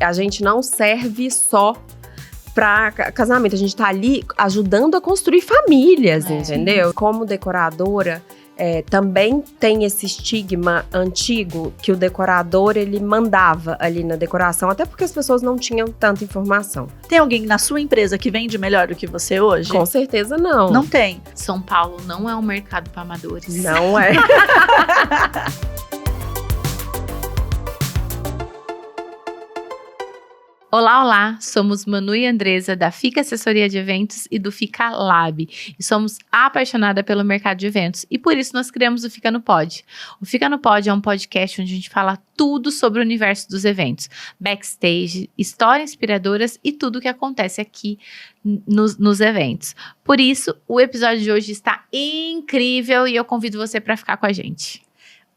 a gente não serve só para casamento, a gente tá ali ajudando a construir famílias, entendeu? Como decoradora, também tem esse estigma antigo que o decorador, ele mandava ali na decoração, até porque as pessoas não tinham tanta informação. Tem alguém na sua empresa que vende melhor do que você hoje? Com certeza não. Não tem. São Paulo não é um mercado para amadores. Não é. Olá, olá! Somos Manu e Andresa da Fica Assessoria de Eventos e do Fica Lab. E somos apaixonadas pelo mercado de eventos e por isso nós criamos o Fica no Pod. O Fica no Pod é um podcast onde a gente fala tudo sobre o universo dos eventos. Backstage, histórias inspiradoras e tudo o que acontece aqui nos eventos. Por isso, o episódio de hoje está incrível e eu convido você para ficar com a gente.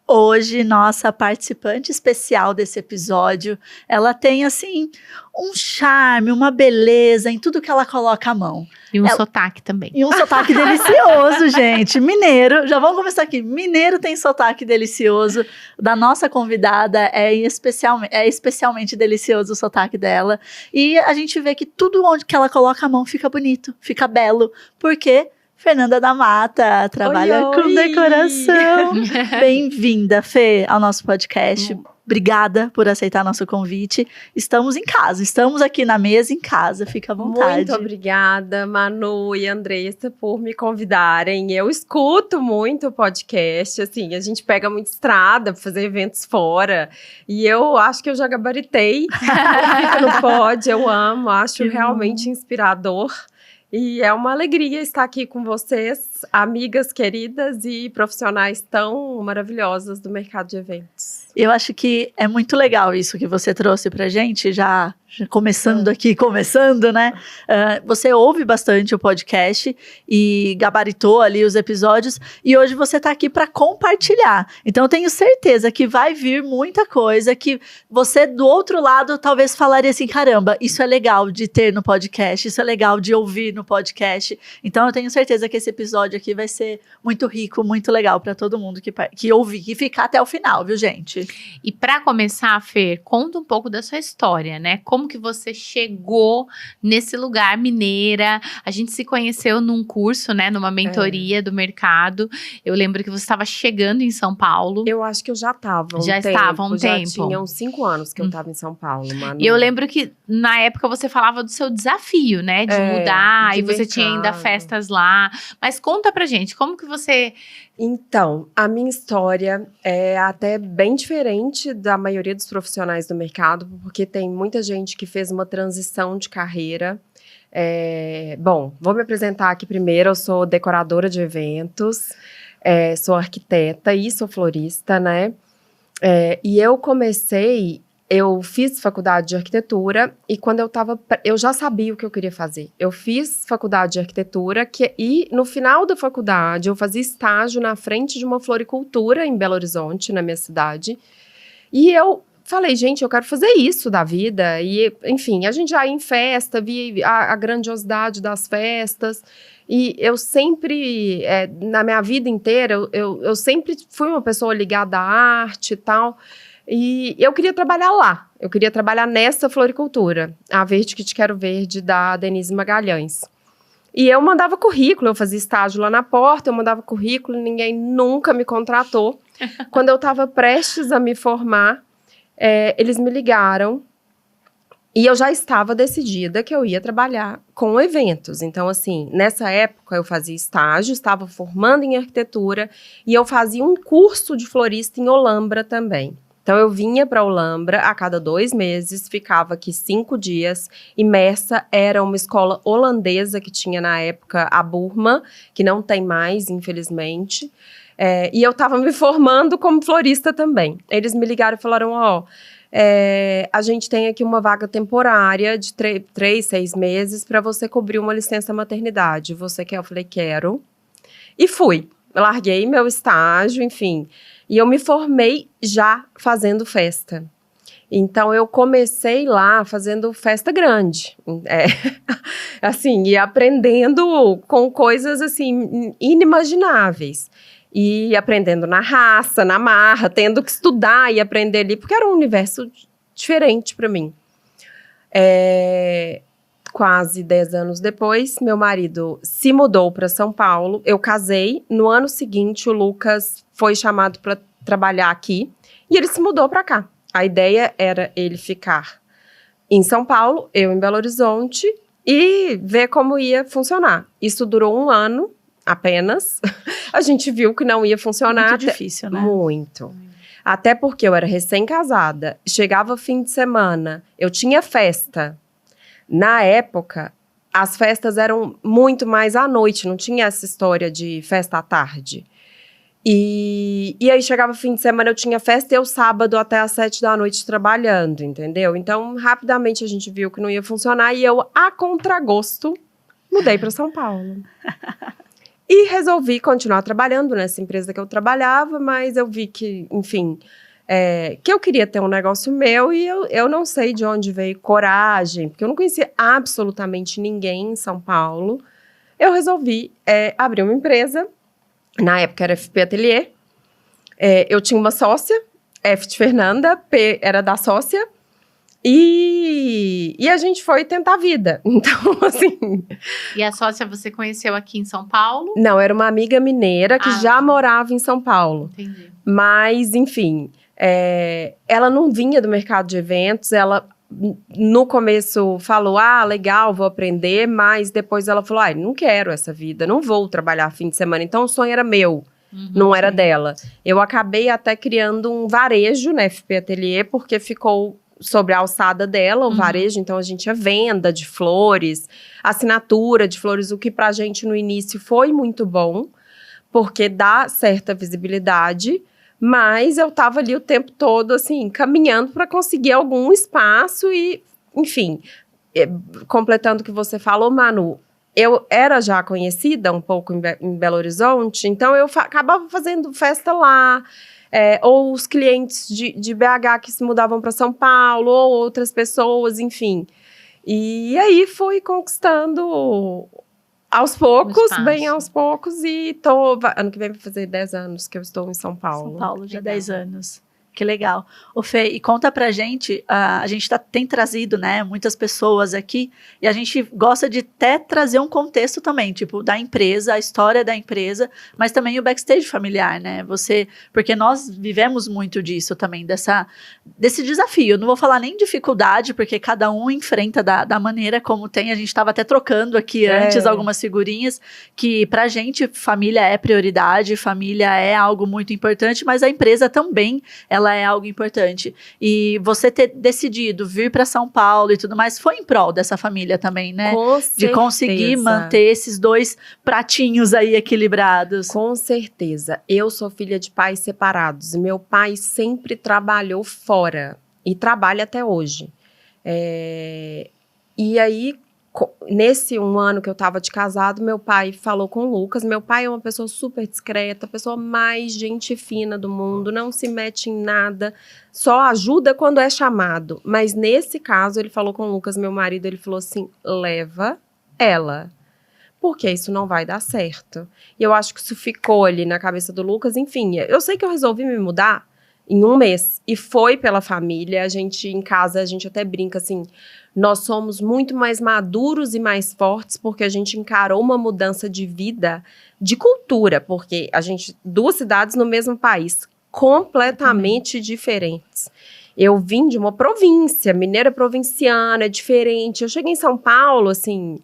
Hoje, nossa participante especial desse episódio, ela tem, assim, um charme, uma beleza em tudo que ela coloca a mão. E um sotaque também. E um sotaque delicioso, gente. Mineiro, já vamos começar aqui. Mineiro tem sotaque delicioso. Da nossa convidada, é especialmente delicioso o sotaque dela. E a gente vê que tudo onde que ela coloca a mão fica bonito, fica belo. Por quê? Fernanda da Mata trabalha com decoração. Bem-vinda, Fê, ao nosso podcast. Obrigada por aceitar nosso convite. Estamos em casa, estamos aqui na mesa em casa, fica à vontade. Muito obrigada, Manu e Andressa, por me convidarem. Eu escuto muito o podcast, assim, a gente pega muita estrada para fazer eventos fora, e eu acho que eu já gabaritei. Fica no pod, eu amo, acho realmente inspirador. E é uma alegria estar aqui com vocês, amigas queridas e profissionais tão maravilhosas do mercado de eventos. Eu acho que é muito legal isso que você trouxe pra gente, já começando aqui, né? Você ouve bastante o podcast e gabaritou ali os episódios e hoje você tá aqui para compartilhar. Então eu tenho certeza que vai vir muita coisa que você do outro lado talvez falaria assim, caramba, isso é legal de ter no podcast, isso é legal de ouvir no podcast. Então eu tenho certeza que esse episódio aqui vai ser muito rico, muito legal para todo mundo que ouvir e ficar até o final, viu, gente? E para começar, Fer, conta um pouco da sua história, né? Como que você chegou nesse lugar, Mineira? A gente se conheceu num curso, né? Numa mentoria do mercado. Eu lembro que você estava chegando em São Paulo. Eu acho que eu já estava estava há um tempo. Já tinha uns 5 anos que eu estava em São Paulo, Manu. E eu lembro que na época você falava do seu desafio, né? De mudar, de e você mercado. tinha ainda festas lá. Mas conta pra gente, como que você... Então, a minha história é até bem diferente da maioria dos profissionais do mercado, porque tem muita gente que fez uma transição de carreira. Bom, vou me apresentar aqui primeiro, eu sou decoradora de eventos, sou arquiteta e sou florista, né? E eu fiz faculdade de arquitetura e quando eu já sabia o que eu queria fazer. Eu fiz faculdade de arquitetura e no final da faculdade eu fazia estágio na frente de uma floricultura em Belo Horizonte, na minha cidade. E eu falei, gente, eu quero fazer isso da vida. E, enfim, a gente já ia em festa, via a grandiosidade das festas. E eu sempre, na minha vida inteira, eu sempre fui uma pessoa ligada à arte e tal. E eu queria trabalhar lá, eu queria trabalhar nessa floricultura, a Verde que Te Quero Verde, da Denise Magalhães. E eu mandava currículo, eu fazia estágio lá na porta, eu mandava currículo, ninguém nunca me contratou. Quando eu estava prestes a me formar, eles me ligaram e eu já estava decidida que eu ia trabalhar com eventos. Então, assim, nessa época eu fazia estágio, estava formando em arquitetura e eu fazia um curso de florista em Olambra também. Então, eu vinha para Olambra a cada 2 meses, ficava aqui 5 dias. Imersa era uma escola holandesa que tinha na época a Burma, que não tem mais, infelizmente. E eu estava me formando como florista também. Eles me ligaram e falaram, a gente tem aqui uma vaga temporária de 3, 6 meses para você cobrir uma licença maternidade. Você quer? Eu falei, quero. E fui. Eu larguei meu estágio, enfim. E eu me formei já fazendo festa. Então, eu comecei lá fazendo festa grande. Assim, e aprendendo com coisas, assim, inimagináveis. E aprendendo na raça, na marra, tendo que estudar e aprender ali, porque era um universo diferente para mim. Quase 10 anos depois, meu marido se mudou para São Paulo. Eu casei. No ano seguinte, o Lucas foi chamado para trabalhar aqui e ele se mudou para cá. A ideia era ele ficar em São Paulo, eu em Belo Horizonte e ver como ia funcionar. Isso durou 1 ano apenas. A gente viu que não ia funcionar. Muito difícil, né? Muito. Até porque eu era recém-casada. Chegava fim de semana, eu tinha festa. Na época, as festas eram muito mais à noite, não tinha essa história de festa à tarde. E aí chegava fim de semana, eu tinha festa e eu sábado até às 7 da noite trabalhando, entendeu? Então, rapidamente a gente viu que não ia funcionar e eu, a contragosto, mudei para São Paulo. E resolvi continuar trabalhando nessa empresa que eu trabalhava, mas eu vi que, enfim... que eu queria ter um negócio meu e eu não sei de onde veio coragem, porque eu não conhecia absolutamente ninguém em São Paulo. Eu resolvi abrir uma empresa, na época era FP Atelier, eu tinha uma sócia, F de Fernanda, P era da sócia, e a gente foi tentar a vida. Então, assim... E a sócia você conheceu aqui em São Paulo? Não, era uma amiga mineira que já morava em São Paulo. Entendi. Mas, enfim... ela não vinha do mercado de eventos, ela no começo falou, legal, vou aprender, mas depois ela falou, não quero essa vida, não vou trabalhar fim de semana, então o sonho era meu, não era dela. Eu acabei até criando um varejo na FP Atelier, porque ficou sobre a alçada dela, o varejo, então a gente tinha venda de flores, assinatura de flores, o que pra gente no início foi muito bom, porque dá certa visibilidade. Mas eu tava ali o tempo todo, assim, caminhando para conseguir algum espaço e, enfim, completando o que você falou, Manu, eu era já conhecida um pouco em Belo Horizonte, então eu acabava fazendo festa lá, ou os clientes de BH que se mudavam para São Paulo, ou outras pessoas, enfim. E aí fui conquistando... Aos poucos, bem aos poucos, e ano que vem vai fazer 10 anos que eu estou em São Paulo. São Paulo, já Legal. 10 anos. Que legal. Ô Fê, e conta pra gente, a gente tem trazido, né, muitas pessoas aqui, e a gente gosta de até trazer um contexto também, tipo, da empresa, a história da empresa, mas também o backstage familiar, né, porque nós vivemos muito disso também, desse desafio. Eu não vou falar nem dificuldade, porque cada um enfrenta da maneira como tem. A gente estava até trocando aqui antes algumas figurinhas, que pra gente, família é prioridade, família é algo muito importante, mas a empresa também, ela é algo importante. E você ter decidido vir para São Paulo e tudo mais, foi em prol dessa família também, né? Com certeza. De conseguir manter esses 2 pratinhos aí equilibrados. Com certeza. Eu sou filha de pais separados. E meu pai sempre trabalhou fora. E trabalha até hoje. E aí... Nesse 1 ano que eu tava de casado, meu pai falou com o Lucas. Meu pai é uma pessoa super discreta, a pessoa mais gente fina do mundo, não se mete em nada, só ajuda quando é chamado. Mas nesse caso, ele falou com o Lucas, meu marido, ele falou assim, leva ela, porque isso não vai dar certo. E eu acho que isso ficou ali na cabeça do Lucas. Enfim, eu sei que eu resolvi me mudar em 1 mês, e foi pela família. A gente, em casa, a gente até brinca assim, nós somos muito mais maduros e mais fortes, porque a gente encarou uma mudança de vida, de cultura, porque a gente, 2 cidades no mesmo país, completamente diferentes. Eu vim de uma província, mineira provinciana, é diferente. Eu cheguei em São Paulo, assim...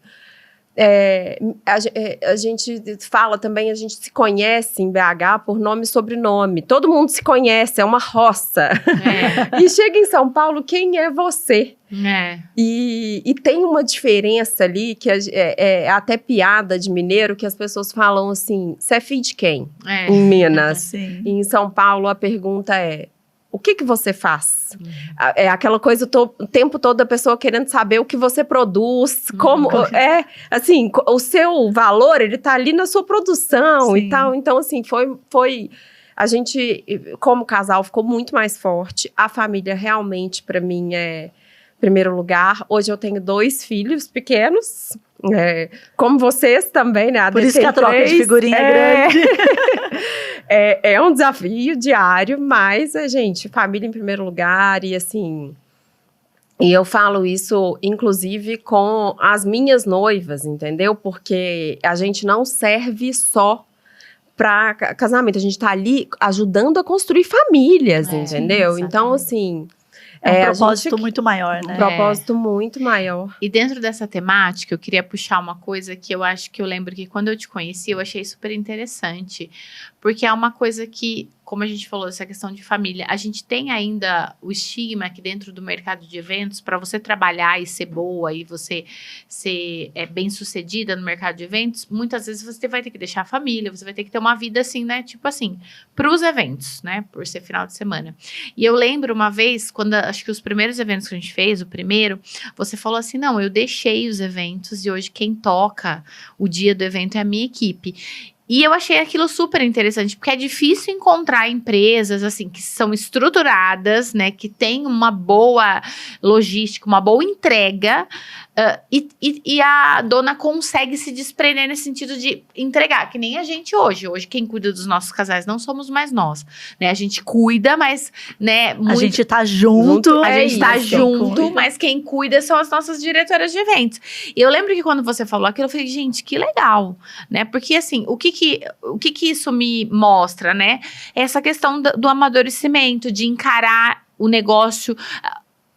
a gente fala também, a gente se conhece em BH por nome e sobrenome. Todo mundo se conhece, é uma roça. E chega em São Paulo, quem é você? E tem uma diferença ali, que é até piada de mineiro, que as pessoas falam assim, você é filho de quem? Em Minas. Sim. E em São Paulo a pergunta é, o que você faz? É aquela coisa o tempo todo da pessoa querendo saber o que você produz, como... assim, o seu valor, ele tá ali na sua produção e tal. Então, assim, foi... A gente, como casal, ficou muito mais forte. A família realmente, para mim, é primeiro lugar. Hoje eu tenho 2 filhos pequenos, como vocês também, né? Por isso que a troca de figurinha é grande. É um desafio diário, mas, gente, família em primeiro lugar e, assim... E eu falo isso, inclusive, com as minhas noivas, entendeu? Porque a gente não serve só para casamento, a gente tá ali ajudando a construir famílias, entendeu? Sim, então, assim... É um propósito muito maior, né? Um propósito muito maior. E dentro dessa temática, eu queria puxar uma coisa que eu acho que eu lembro que quando eu te conheci, eu achei super interessante. Porque é uma coisa que, como a gente falou, essa questão de família, a gente tem ainda o estigma que dentro do mercado de eventos, para você trabalhar e ser boa e você ser bem-sucedida no mercado de eventos, muitas vezes você vai ter que deixar a família, você vai ter que ter uma vida assim, né? Tipo assim, para os eventos, né? Por ser final de semana. E eu lembro uma vez, quando acho que os primeiros eventos que a gente fez, o primeiro, você falou assim, não, eu deixei os eventos e hoje quem toca o dia do evento é a minha equipe. E eu achei aquilo super interessante, porque é difícil encontrar empresas, assim, que são estruturadas, né, que têm uma boa logística, uma boa entrega, e a dona consegue se desprender nesse sentido de entregar, que nem a gente hoje. Hoje, quem cuida dos nossos casais não somos mais nós, né? A gente cuida, mas, né, a gente tá junto. A gente tá junto, cuida. mas quem cuida são as nossas diretoras de eventos. E eu lembro que quando você falou aquilo, eu falei, gente, que legal, né? Porque, assim, o que isso me mostra, né? Essa questão do amadurecimento, de encarar o negócio...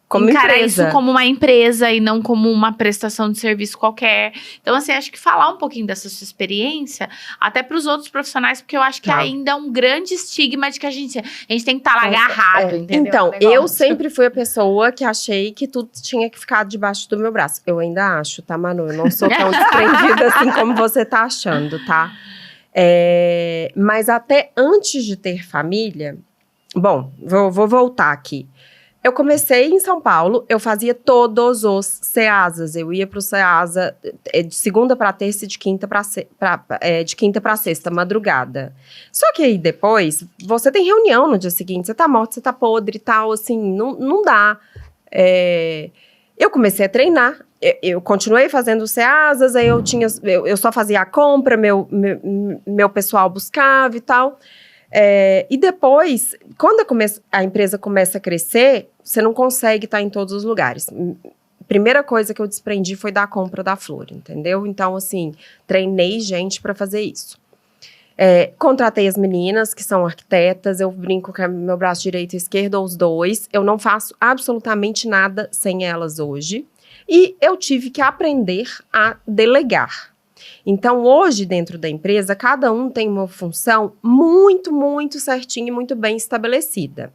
Como encarar empresa. isso como uma empresa e não como uma prestação de serviço qualquer. Então, assim, acho que falar um pouquinho dessa sua experiência, até para os outros profissionais, porque eu acho que ainda é um grande estigma de que a gente tem que estar lá agarrado, entendeu? Então, eu sempre fui a pessoa que achei que tudo tinha que ficar debaixo do meu braço. Eu ainda acho, tá, Manu? Eu não sou tão desprendida assim como você tá achando, tá? Mas até antes de ter família... Bom, vou voltar aqui. Eu comecei em São Paulo, eu fazia todos os CEASAs. Eu ia pro CEASA de segunda para terça e de quinta para sexta, madrugada. Só que aí depois, você tem reunião no dia seguinte, você tá morto, você tá podre e tal, assim, não dá. Eu comecei a treinar, eu continuei fazendo CEASAs, aí eu só fazia a compra, meu pessoal buscava e tal. E depois, quando a empresa começa a crescer, você não consegue estar em todos os lugares. Primeira coisa que eu desprendi foi da compra da flor, entendeu? Então, assim, treinei gente para fazer isso. Contratei as meninas, que são arquitetas, eu brinco que é meu braço direito e esquerdo, ou os dois. Eu não faço absolutamente nada sem elas hoje. E eu tive que aprender a delegar. Então, hoje, dentro da empresa, cada um tem uma função muito, muito certinha e muito bem estabelecida.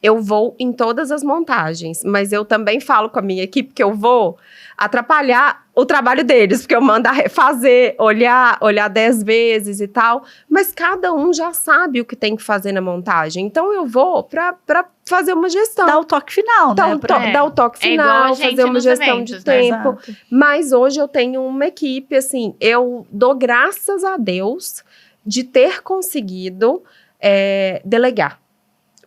Eu vou em todas as montagens, mas eu também falo com a minha equipe que eu vou atrapalhar o trabalho deles, porque eu mando refazer, olhar 10 vezes e tal, mas cada um já sabe o que tem que fazer na montagem. Então, eu vou para fazer uma gestão. Dar o toque final, né? Dar o toque final, fazer uma gestão eventos, de tempo. Exato. Mas hoje eu tenho uma equipe, assim, eu dou graças a Deus de ter conseguido delegar.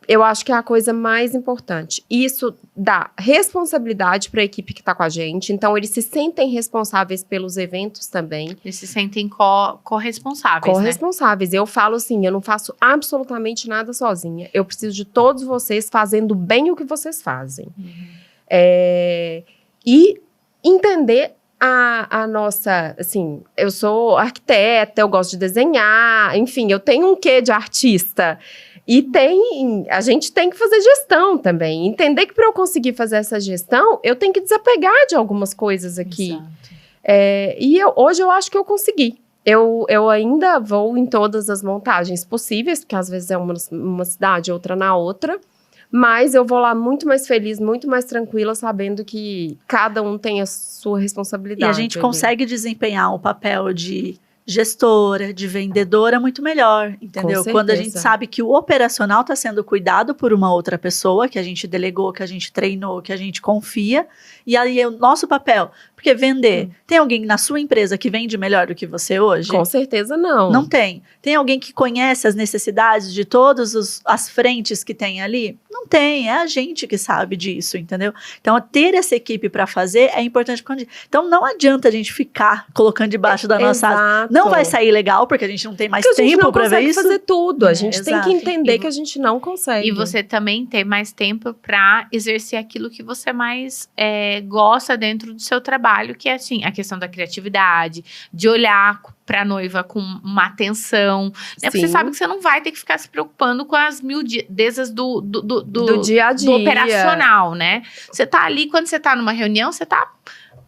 Eu acho que é a coisa mais importante. Isso dá responsabilidade para a equipe que está com a gente. Então, eles se sentem responsáveis pelos eventos também. Eles se sentem corresponsáveis, Corresponsáveis. Eu falo assim, eu não faço absolutamente nada sozinha. Eu preciso de todos vocês fazendo bem o que vocês fazem. E entender a nossa, assim, eu sou arquiteta, eu gosto de desenhar, enfim, eu tenho um quê de artista. E a gente tem que fazer gestão também. Entender que para eu conseguir fazer essa gestão, eu tenho que desapegar de algumas coisas aqui. Exato. Hoje eu acho que eu consegui. Eu ainda vou em todas as montagens possíveis, porque às vezes é uma cidade, outra na outra. Mas eu vou lá muito mais feliz, muito mais tranquila, sabendo que cada um tem a sua responsabilidade. E a gente consegue desempenhar o papel de gestora, de vendedora muito melhor, entendeu? Quando a gente sabe que o operacional está sendo cuidado por uma outra pessoa, que a gente delegou, que a gente treinou, que a gente confia, e aí é o nosso papel. Porque vender, tem alguém na sua empresa que vende melhor do que você hoje? Com certeza não. Não tem. Tem alguém que conhece as necessidades de todas as frentes que tem ali? Não tem, é a gente que sabe disso, entendeu? Então, ter essa equipe para fazer é importante. Então, não adianta a gente ficar colocando debaixo da nossa asa. Não vai sair legal, porque a gente não tem mais tempo para ver isso. Fazer tudo. A gente tem que entender que a gente não consegue. E você também ter mais tempo para exercer aquilo que você mais gosta dentro do seu trabalho, que é assim, a questão da criatividade, de olhar para a noiva com uma atenção, né? Porque você sabe que você não vai ter que ficar se preocupando com as miudezas do dia a dia, do operacional, né? Você tá ali, quando você tá numa reunião, você tá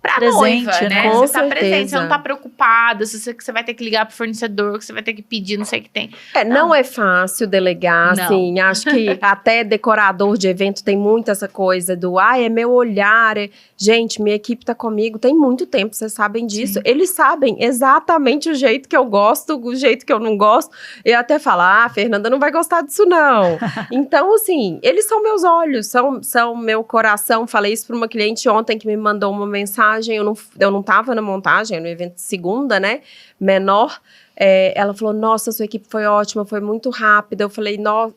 pra presente, noiva, né? Com Você tá certeza. presente, você não tá preocupada, se você vai ter que ligar pro fornecedor, que você vai ter que pedir, não sei o que tem. Não é fácil delegar, Não. assim, acho que até decorador de evento tem muito essa coisa do, é meu olhar, gente, minha equipe tá comigo tem muito tempo, vocês sabem disso, Sim. eles sabem exatamente o jeito que eu gosto, o jeito que eu não gosto, e até falar, a Fernanda não vai gostar disso não. Então, assim, eles são meus olhos, são meu coração, falei isso pra uma cliente ontem que me mandou uma mensagem, eu não tava na montagem, no evento de segunda, né, menor, ela falou, nossa, sua equipe foi ótima, foi muito rápida. Eu falei, nossa,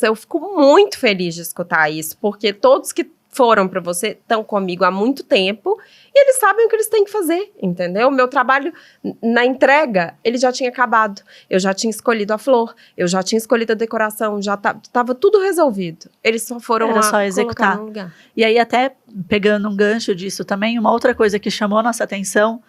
eu fico muito feliz de escutar isso, porque todos que foram para você estão comigo há muito tempo e eles sabem o que eles têm que fazer, entendeu? Meu trabalho na entrega, ele já tinha acabado. Eu já tinha escolhido a flor, eu já tinha escolhido a decoração, já estava tudo resolvido. Eles só foram Era lá só executar. no lugar. E aí, até pegando um gancho disso também, uma outra coisa que chamou a nossa atenção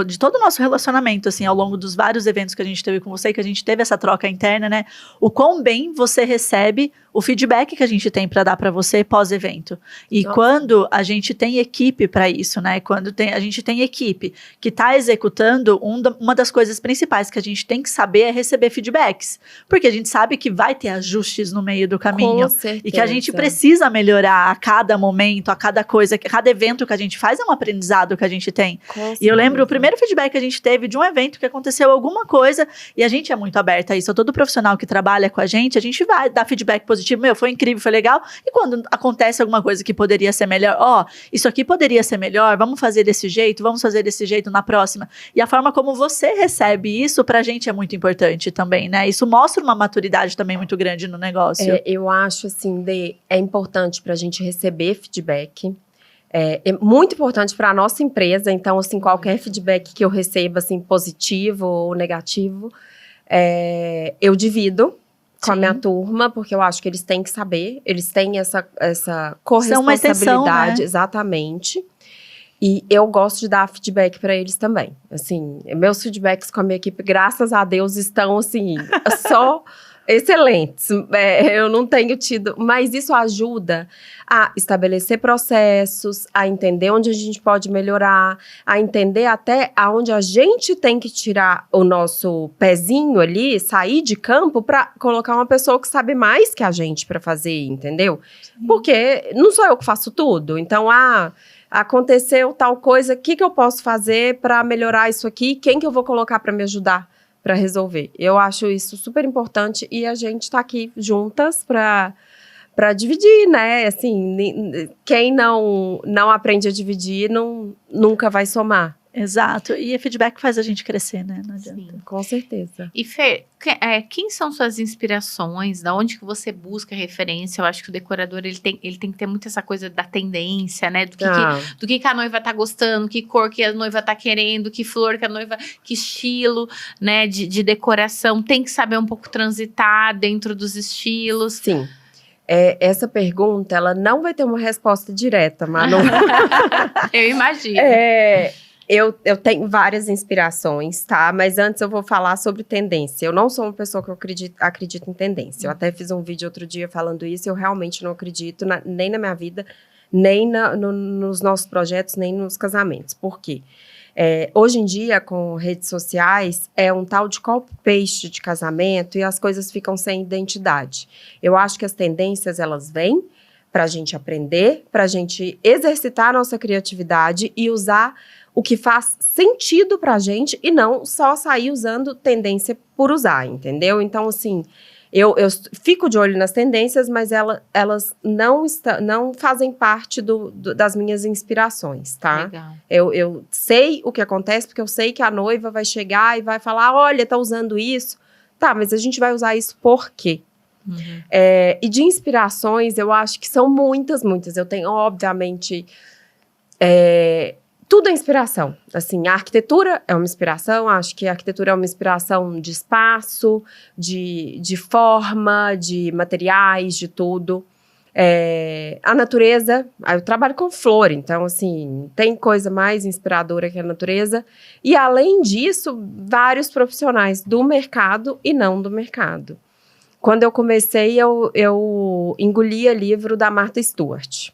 de todo o nosso relacionamento, assim, ao longo dos vários eventos que a gente teve com você, que a gente teve essa troca interna, né? O quão bem você recebe o feedback que a gente tem para dar para você pós-evento. E quando a gente tem equipe para isso, né? Quando a gente tem equipe que está executando, uma das coisas principais que a gente tem que saber é receber feedbacks. Porque a gente sabe que vai ter ajustes no meio do caminho. Com certeza. E que a gente precisa melhorar a cada momento, a cada coisa, a cada evento que a gente faz é um aprendizado que a gente tem. E eu lembro o primeiro feedback que a gente teve de um evento que aconteceu alguma coisa, e a gente é muito aberta a isso. Todo profissional que trabalha com a gente vai dar feedback positivo. Meu, foi incrível, foi legal. E quando acontece alguma coisa que poderia ser melhor, isso aqui poderia ser melhor, vamos fazer desse jeito, vamos fazer desse jeito na próxima. E a forma como você recebe isso, pra gente é muito importante também, né? Isso mostra uma maturidade também muito grande no negócio. Eu acho, assim, é importante pra gente receber feedback. É muito importante para a nossa empresa, então, assim, qualquer feedback que eu receba, assim, positivo ou negativo, eu divido com a minha turma, porque eu acho que eles têm que saber, eles têm essa corresponsabilidade, extensão, né? Exatamente. E eu gosto de dar feedback para eles também. Assim, meus feedbacks com a minha equipe, graças a Deus, estão, assim, só excelentes. Eu não tenho tido, mas isso ajuda a estabelecer processos, a entender onde a gente pode melhorar, a entender até aonde a gente tem que tirar o nosso pezinho ali, sair de campo para colocar uma pessoa que sabe mais que a gente para fazer, entendeu? Sim. Porque não sou eu que faço tudo. Então, aconteceu tal coisa, o que eu posso fazer para melhorar isso aqui? Quem que eu vou colocar para me ajudar para resolver? Eu acho isso super importante e a gente está aqui juntas para dividir, né? Assim, quem não aprende a dividir nunca vai somar. Exato, e o feedback faz a gente crescer, né? Não adianta. Sim, com certeza. E Fê, quem são suas inspirações? Da onde que você busca referência? Eu acho que o decorador, ele tem que ter muito essa coisa da tendência, né? Do que a noiva tá gostando, que cor que a noiva tá querendo, que flor que a noiva, que estilo, né, de decoração. Tem que saber um pouco transitar dentro dos estilos. Sim. Essa pergunta, ela não vai ter uma resposta direta, Manu. Eu imagino. Eu tenho várias inspirações, tá? Mas antes eu vou falar sobre tendência. Eu não sou uma pessoa que acredito em tendência. Eu até fiz um vídeo outro dia falando isso. Eu realmente não acredito nem na minha vida, nem nos nossos projetos, nem nos casamentos. Por quê? Hoje em dia, com redes sociais, é um tal de copy-paste de casamento e as coisas ficam sem identidade. Eu acho que as tendências, elas vêm para a gente aprender, para a gente exercitar a nossa criatividade e usar o que faz sentido pra gente e não só sair usando tendência por usar, entendeu? Então, assim, eu fico de olho nas tendências, mas elas não fazem parte das minhas inspirações, tá? Legal. Eu sei o que acontece, porque eu sei que a noiva vai chegar e vai falar, olha, tá usando isso. Tá, mas a gente vai usar isso por quê? E de inspirações, eu acho que são muitas. Eu tenho, obviamente, tudo é inspiração. Assim, a arquitetura é uma inspiração, acho que a arquitetura é uma inspiração de espaço, de forma, de materiais, de tudo. A natureza, eu trabalho com flor, então, assim, tem coisa mais inspiradora que a natureza. E, além disso, vários profissionais do mercado e não do mercado. Quando eu comecei, eu engolia livro da Martha Stewart.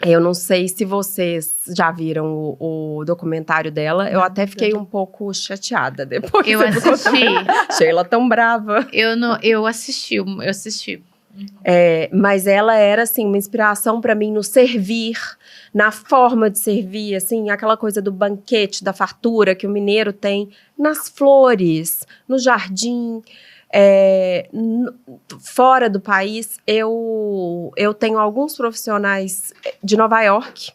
Eu não sei se vocês já viram o documentário dela. Eu até fiquei um pouco chateada depois. Eu assisti. Achei ela tão brava. Eu assisti. Mas ela era, assim, uma inspiração para mim no servir, na forma de servir, assim, aquela coisa do banquete, da fartura que o mineiro tem nas flores, no jardim. Fora do país, eu tenho alguns profissionais de Nova York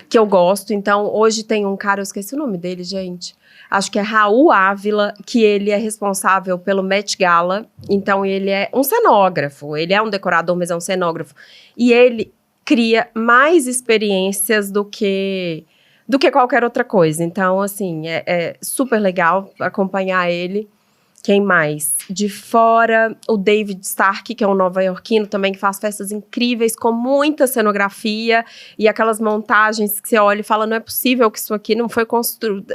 que eu gosto. Então, hoje tem um cara, eu esqueci o nome dele, gente. Acho que é Raul Ávila, que ele é responsável pelo Met Gala. Então, ele é um cenógrafo. Ele é um decorador, mas é um cenógrafo. E ele cria mais experiências do que qualquer outra coisa. Então, assim, é super legal acompanhar ele. Quem mais? De fora, o David Stark, que é um nova-iorquino também, que faz festas incríveis, com muita cenografia, e aquelas montagens que você olha e fala, não é possível que isso aqui não foi construído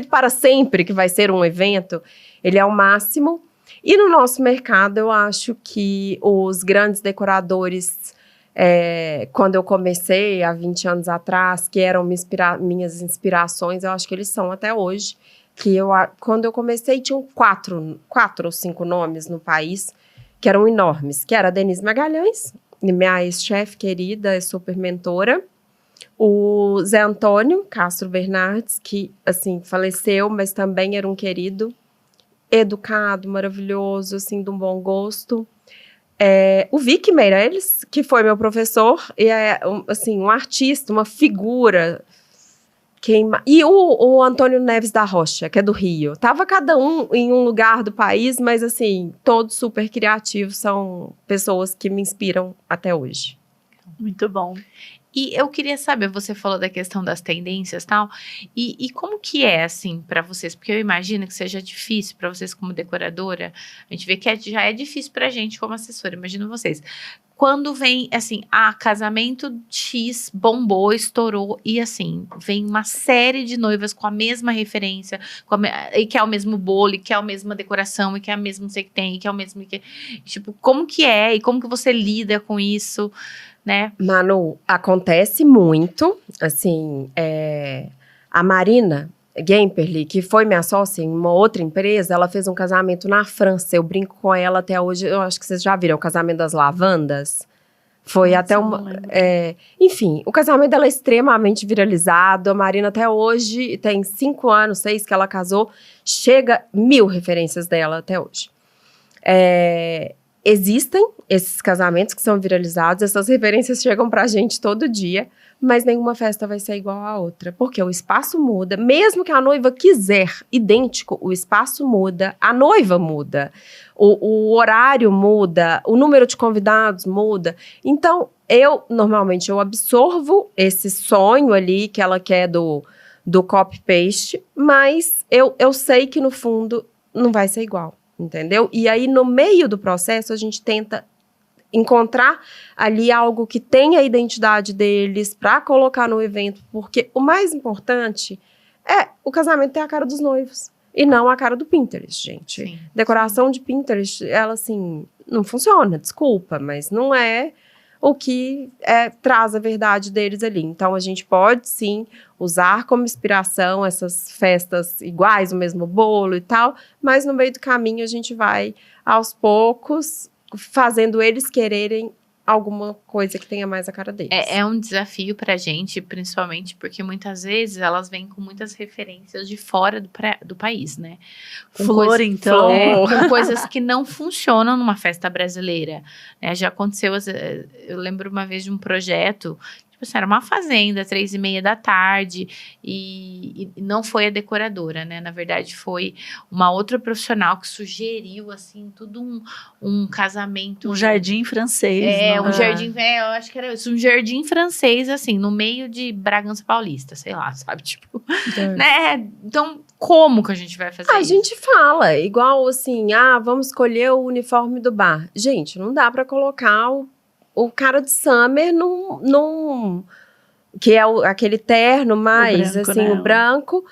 para sempre, que vai ser um evento. Ele é o máximo. E no nosso mercado, eu acho que os grandes decoradores, quando eu comecei, há 20 anos atrás, que eram minhas inspirações, eu acho que eles são até hoje. Quando eu comecei, tinham quatro ou cinco nomes no país que eram enormes, que era a Denise Magalhães, minha ex-chefe querida, super mentora, o Zé Antônio Castro Bernardes, que, assim, faleceu, mas também era um querido, educado, maravilhoso, assim, de um bom gosto. O Vic Meirelles, que foi meu professor, e assim, um artista, uma figura. E o Antônio Neves da Rocha, que é do Rio. Tava cada um em um lugar do país, mas, assim, todos super criativos, são pessoas que me inspiram até hoje. Muito bom. E eu queria saber, você falou da questão das tendências e tal, e como que é, assim, para vocês? Porque eu imagino que seja difícil para vocês como decoradora, a gente vê que já é difícil pra gente como assessora, imagino vocês. Quando vem, assim, casamento X bombou, estourou, e assim, vem uma série de noivas com a mesma referência, e que é o mesmo bolo, e que é a mesma decoração, e que é a mesma não sei o que tem, e que é o mesmo que... Tipo, como que é, e como que você lida com isso, né? Manu, acontece muito, assim, a Marina Gemperli, que foi minha sócia em uma outra empresa, ela fez um casamento na França, eu brinco com ela até hoje, eu acho que vocês já viram, o casamento das lavandas, foi até uma... enfim, o casamento dela é extremamente viralizado, a Marina até hoje, tem 5 anos, 6 que ela casou, chega 1000 referências dela até hoje. Existem esses casamentos que são viralizados, essas referências chegam pra gente todo dia, mas nenhuma festa vai ser igual à outra, porque o espaço muda, mesmo que a noiva quiser idêntico, o espaço muda, a noiva muda, o horário muda, o número de convidados muda. Então, normalmente, eu absorvo esse sonho ali que ela quer do copy-paste, mas eu sei que no fundo não vai ser igual. Entendeu? E aí, no meio do processo, a gente tenta encontrar ali algo que tenha a identidade deles para colocar no evento, porque o mais importante o casamento ter a cara dos noivos e não a cara do Pinterest, gente. Sim. Decoração de Pinterest, ela, assim, não funciona, desculpa, mas não é o que traz a verdade deles ali. Então, a gente pode, sim, usar como inspiração essas festas iguais, o mesmo bolo e tal, mas no meio do caminho a gente vai, aos poucos, fazendo eles quererem alguma coisa que tenha mais a cara deles. É um desafio pra gente, principalmente porque muitas vezes elas vêm com muitas referências de fora do país, né? Flor, então. Com coisas que não funcionam numa festa brasileira. Já aconteceu, eu lembro uma vez de um projeto, tipo assim, era uma fazenda, 3h30 da tarde, e não foi a decoradora, né? Na verdade, foi uma outra profissional que sugeriu, assim, tudo um casamento. Um jardim francês. Um jardim, eu acho que era isso, um jardim francês, assim, no meio de Bragança Paulista, sei lá, sabe? Tipo, né? Então, como que a gente vai fazer isso? A gente fala, igual assim, vamos escolher o uniforme do bar. Gente, não dá pra colocar o cara de summer num que é aquele terno mais, branco, assim, né? o branco,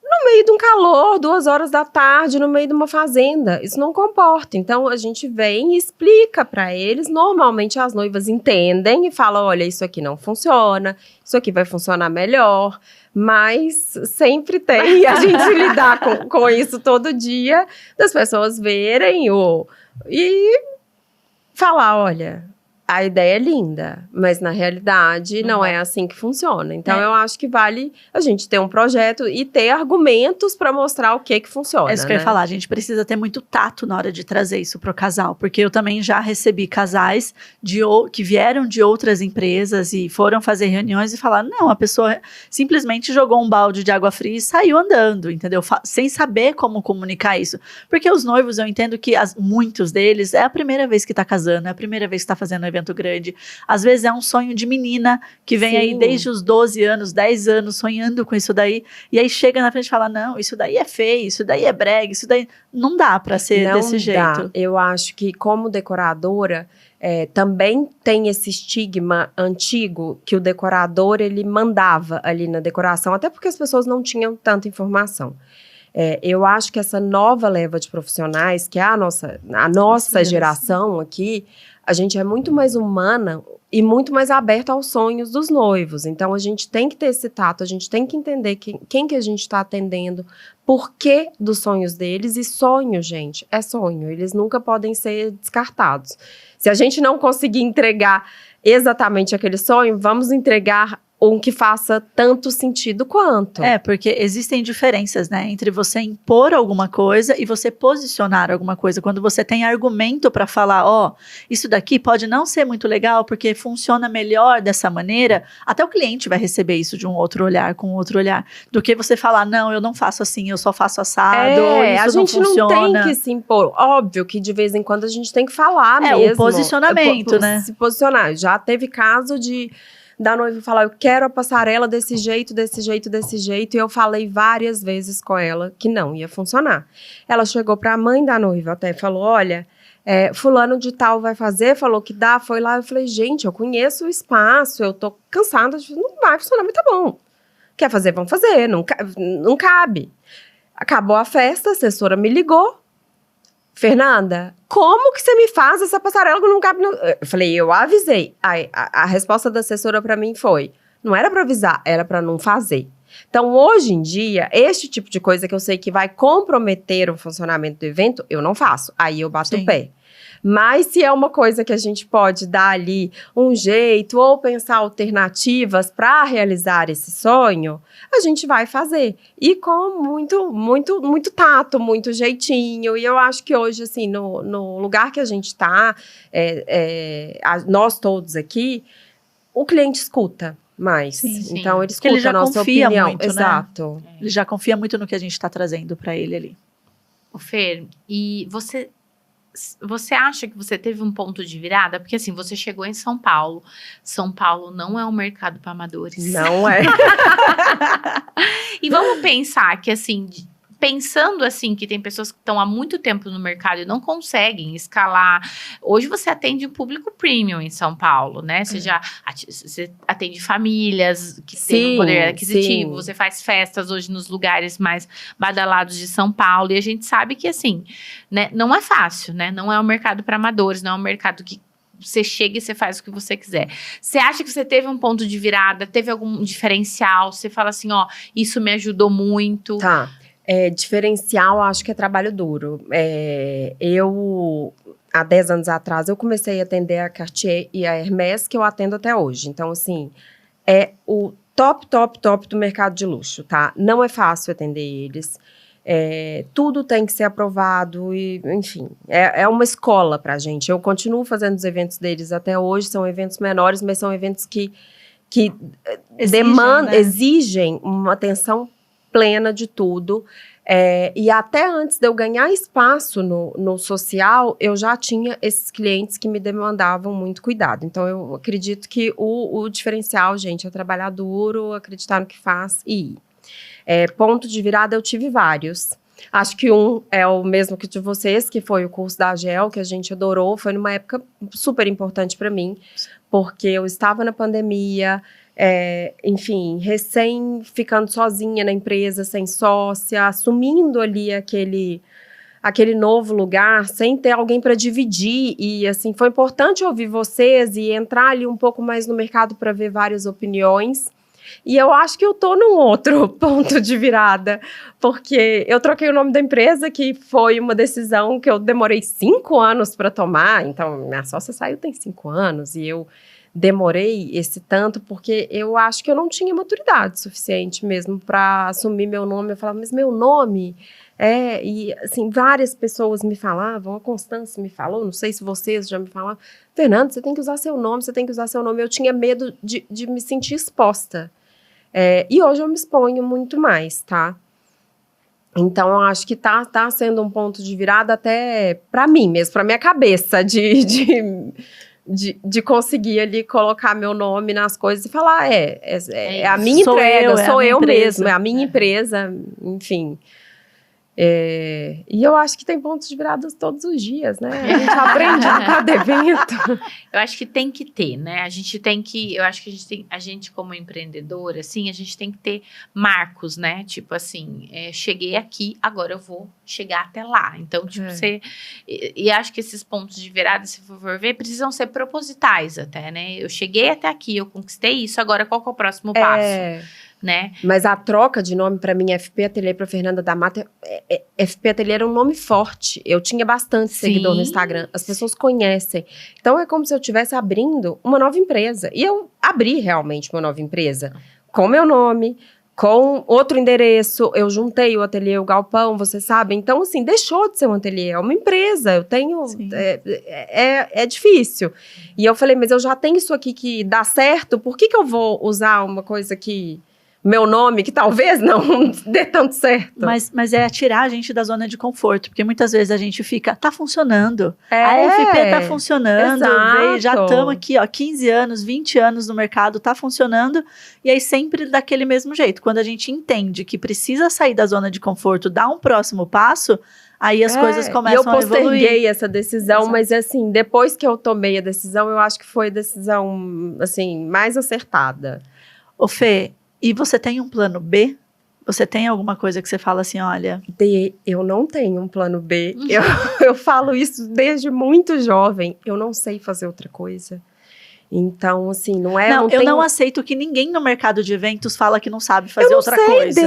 no meio de um calor, 2 horas da tarde, no meio de uma fazenda. Isso não comporta. Então, a gente vem e explica pra eles. Normalmente, as noivas entendem e falam, olha, isso aqui não funciona, isso aqui vai funcionar melhor. Mas sempre tem a gente lidar com isso todo dia, das pessoas verem e falar, olha, a ideia é linda, mas na realidade não é assim que funciona. Então, eu acho que vale a gente ter um projeto e ter argumentos para mostrar o que funciona. É isso que eu ia falar, a gente precisa ter muito tato na hora de trazer isso pro casal, porque eu também já recebi casais que vieram de outras empresas e foram fazer reuniões e falaram, não, a pessoa simplesmente jogou um balde de água fria e saiu andando, entendeu? Sem saber como comunicar isso. Porque os noivos, eu entendo que muitos deles é a primeira vez que tá casando, é a primeira vez que tá fazendo um evento grande. Às vezes é um sonho de menina que vem aí desde os 12 anos, 10 anos, sonhando com isso daí, e aí chega na frente e fala, não, isso daí é feio, isso daí é brega, isso daí não dá pra ser desse jeito. Eu acho que como decoradora, também tem esse estigma antigo que o decorador, ele mandava ali na decoração, até porque as pessoas não tinham tanta informação. Eu acho que essa nova leva de profissionais, que é a nossa geração aqui, a gente é muito mais humana e muito mais aberta aos sonhos dos noivos. Então, a gente tem que ter esse tato, a gente tem que entender quem que a gente está atendendo, por que dos sonhos deles. E sonho, gente, é sonho. Eles nunca podem ser descartados. Se a gente não conseguir entregar exatamente aquele sonho, vamos entregar um que faça tanto sentido quanto. Porque existem diferenças, né, entre você impor alguma coisa e você posicionar alguma coisa. Quando você tem argumento para falar, isso daqui pode não ser muito legal porque funciona melhor dessa maneira, até o cliente vai receber isso de um outro olhar, com outro olhar, do que você falar, não, eu não faço assim, eu só faço assado, isso a gente não funciona. Não tem que se impor. Óbvio que de vez em quando a gente tem que falar mesmo. O posicionamento, né? Se posicionar. Já teve caso da noiva falar, eu quero a passarela desse jeito, desse jeito, desse jeito, e eu falei várias vezes com ela que não ia funcionar. Ela chegou para a mãe da noiva até e falou, olha, fulano de tal vai fazer, falou que dá, foi lá, eu falei, gente, eu conheço o espaço, eu tô cansada, não vai funcionar, mas tá bom. Quer fazer, vamos fazer, não cabe. Acabou a festa, a assessora me ligou, Fernanda, como que você me faz essa passarela que não cabe? Eu falei, eu avisei. A resposta da assessora para mim foi, não era para avisar, era para não fazer. Então, hoje em dia, este tipo de coisa que eu sei que vai comprometer o funcionamento do evento, eu não faço. Aí eu bato o pé. Mas se é uma coisa que a gente pode dar ali um jeito ou pensar alternativas para realizar esse sonho, a gente vai fazer. E com muito, muito, muito tato, muito jeitinho. E eu acho que hoje, assim, no lugar que a gente está, nós todos aqui, o cliente escuta mais. Sim. Então, ele escuta a nossa opinião. Muito, exato. Né? Ele já confia muito no que a gente está trazendo para ele ali. Fer, e você acha que você teve um ponto de virada? Porque assim, você chegou em São Paulo. São Paulo não é um mercado para amadores. Não é. E vamos pensar que assim, pensando assim, que tem pessoas que estão há muito tempo no mercado e não conseguem escalar. Hoje você atende um público premium em São Paulo, né? Você atende famílias que têm um poder aquisitivo, sim. Você faz festas hoje nos lugares mais badalados de São Paulo. E a gente sabe que assim, né, não é fácil, né? Não é um mercado para amadores, não é um mercado que você chega e você faz o que você quiser. Você acha que você teve um ponto de virada, teve algum diferencial? Você fala assim, isso me ajudou muito. Tá. Diferencial, acho que é trabalho duro. Há 10 anos atrás, eu comecei a atender a Cartier e a Hermès, que eu atendo até hoje. Então, assim, é o top do mercado de luxo, tá? Não é fácil atender eles. Tudo tem que ser aprovado e, enfim, é uma escola pra gente. Eu continuo fazendo os eventos deles até hoje, são eventos menores, mas são eventos que que exigem uma atenção plena de tudo. E até antes de eu ganhar espaço no social, eu já tinha esses clientes que me demandavam muito cuidado. Então, eu acredito que o diferencial, gente, é trabalhar duro, acreditar no que faz e ir. Ponto de virada, eu tive vários. Acho que um é o mesmo que de vocês, que foi o curso da AGEL, que a gente adorou. Foi numa época super importante para mim, porque eu estava na pandemia, enfim, recém ficando sozinha na empresa, sem sócia, assumindo ali aquele novo lugar, sem ter alguém para dividir. E, assim, foi importante ouvir vocês e entrar ali um pouco mais no mercado para ver várias opiniões. E eu acho que eu tô num outro ponto de virada, porque eu troquei o nome da empresa, que foi uma decisão que eu demorei 5 anos para tomar. Então, minha sócia saiu tem 5 anos e eu demorei esse tanto porque eu acho que eu não tinha maturidade suficiente mesmo para assumir meu nome. Eu falava, mas meu nome... E assim, várias pessoas me falavam, a Constância me falou, não sei se vocês já me falaram, Fernanda, você tem que usar seu nome, você tem que usar seu nome. Eu tinha medo de me sentir exposta. E hoje eu me exponho muito mais, tá? Então, eu acho que tá sendo um ponto de virada até para mim mesmo, para minha cabeça, de conseguir ali colocar meu nome nas coisas e falar, é a minha entrega, sou eu mesmo, é a minha empresa, enfim. E eu acho que tem pontos de virada todos os dias, né? A gente aprende em cada evento. Eu acho que tem que ter, né? Eu acho que a gente como empreendedora, assim, a gente tem que ter marcos, né? Tipo assim, cheguei aqui, agora eu vou chegar até lá. Então, tipo, e acho que esses pontos de virada, se for ver, precisam ser propositais até, né? Eu cheguei até aqui, eu conquistei isso, agora qual que é o próximo passo? Né? Mas a troca de nome para mim, FP Ateliê para Fernanda da Mata, FP Ateliê era um nome forte. Eu tinha bastante seguidor no Instagram, as pessoas conhecem. Então é como se eu estivesse abrindo uma nova empresa. E eu abri realmente uma nova empresa com meu nome, com outro endereço. Eu juntei o ateliê, o galpão, você sabe. Então, assim, deixou de ser um ateliê, é uma empresa. Eu tenho. É difícil. E eu falei, mas eu já tenho isso aqui que dá certo, por que eu vou usar uma coisa que. Meu nome, que talvez não dê tanto certo. Mas é tirar a gente da zona de conforto, porque muitas vezes a gente fica, tá funcionando, a FP tá funcionando, já estamos aqui, 15 anos, 20 anos no mercado, tá funcionando, e aí sempre daquele mesmo jeito. Quando a gente entende que precisa sair da zona de conforto, dar um próximo passo, aí as coisas começam a evoluir. Eu posterguei essa decisão, mas assim, depois que eu tomei a decisão, eu acho que foi a decisão, assim, mais acertada. Ô Fê, e você tem um plano B? Você tem alguma coisa que você fala assim, olha... Eu não tenho um plano B. Eu falo isso desde muito jovem. Eu não sei fazer outra coisa. Então, assim, não é... eu não aceito que ninguém no mercado de eventos fala que não sabe fazer outra coisa.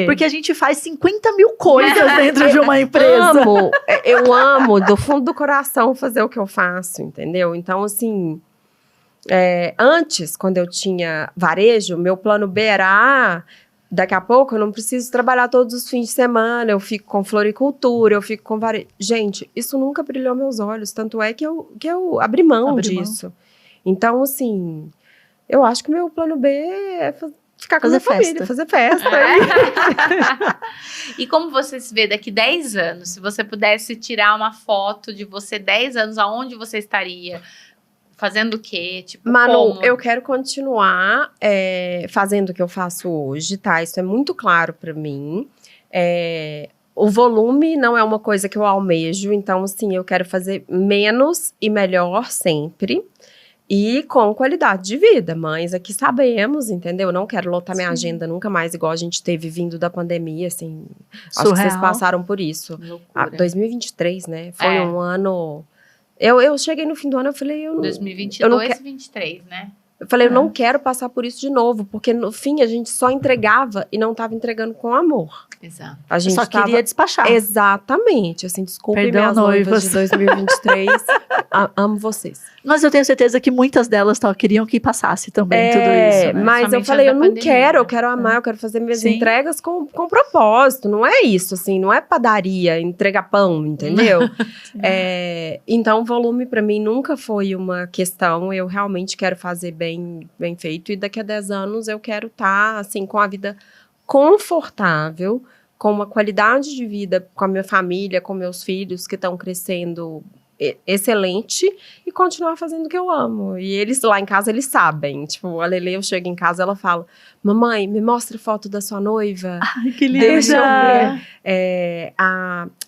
Porque a gente faz 50 mil coisas dentro de uma empresa. Eu amo, do fundo do coração, fazer o que eu faço, entendeu? Então, assim... Antes, quando eu tinha varejo, meu plano B era, daqui a pouco eu não preciso trabalhar todos os fins de semana, eu fico com floricultura, eu fico com varejo. Gente, isso nunca brilhou meus olhos, tanto é que eu abri mão disso. Então, assim, eu acho que o meu plano B é ficar com a minha família, fazer festa. E como você se vê daqui 10 anos? Se você pudesse tirar uma foto de você 10 anos, aonde você estaria? Fazendo o quê? Tipo, Manu, eu quero continuar fazendo o que eu faço hoje, tá? Isso é muito claro para mim. O volume não é uma coisa que eu almejo, então, assim, eu quero fazer menos e melhor sempre. E com qualidade de vida, mas aqui sabemos, entendeu? Não quero lotar minha agenda nunca mais, igual a gente teve vindo da pandemia, assim. Acho que vocês passaram por isso. 2023, né? Foi um ano... Eu cheguei no fim do ano, eu falei... 2022 e 2023, né? Eu falei, eu não quero passar por isso de novo, porque no fim a gente só entregava e não estava entregando com amor. Exato. A gente só queria despachar. Exatamente. Assim, desculpem minhas noivas de 2023. Amo vocês. Mas eu tenho certeza que muitas delas queriam que passasse também tudo isso. Né? Mas somente eu falei, eu não quero, eu quero amar, eu quero fazer minhas entregas com propósito. Não é isso, assim, não é padaria, entregar pão, entendeu? Então, volume para mim nunca foi uma questão. Eu realmente quero fazer bem. bem feito. E daqui a 10 anos eu quero estar, assim, com a vida confortável, com uma qualidade de vida com a minha família, com meus filhos que estão crescendo excelente e continuar fazendo o que eu amo. E eles lá em casa, eles sabem. Tipo, a Lele, eu chego em casa, ela fala, mamãe, me mostra foto da sua noiva. Ai, que linda! Deixa eu ver.